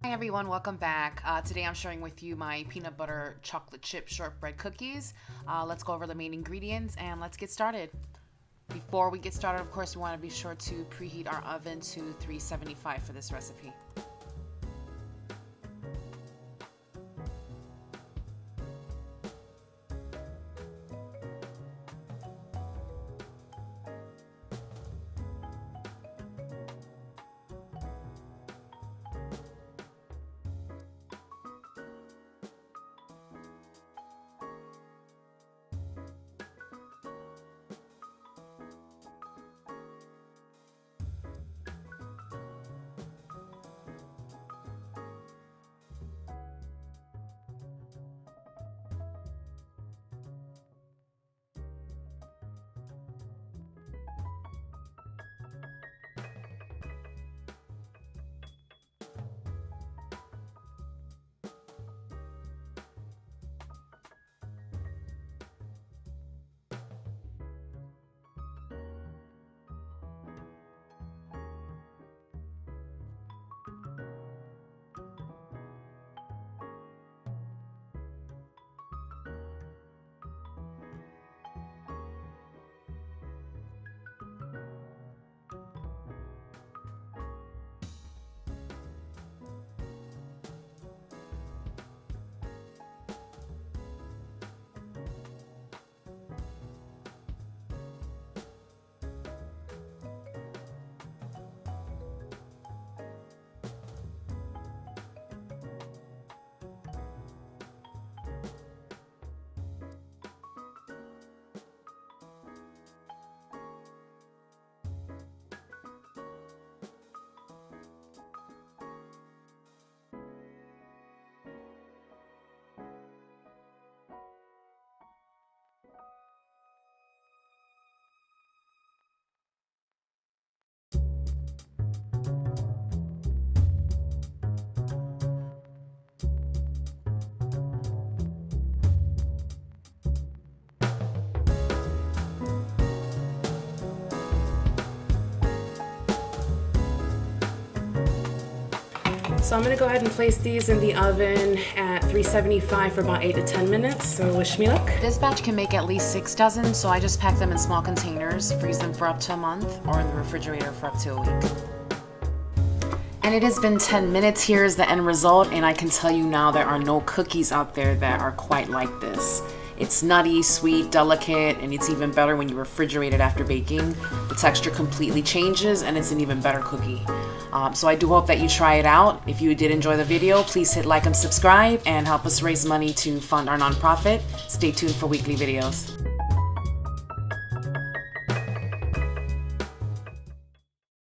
Hi everyone, welcome back. Today I'm sharing with you my peanut butter chocolate chip shortbread cookies. Let's go over the main ingredients and let's get started. Before we get started, of course, we want to be sure to preheat our oven to 375 for this recipe. So I'm going to go ahead and place these in the oven at 375 for about 8 to 10 minutes, so wish me luck. This batch can make at least 6 dozen, so I just pack them in small containers, freeze them for up to a month, or in the refrigerator for up to a week. And it has been 10 minutes. Here is the end result, and I can tell you now there are no cookies out there that are quite like this. It's nutty, sweet, delicate, and it's even better when you refrigerate it after baking. The texture completely changes, and it's an even better cookie. So I do hope that you try it out. If you did enjoy the video, please hit like and subscribe and help us raise money to fund our nonprofit. Stay tuned for weekly videos.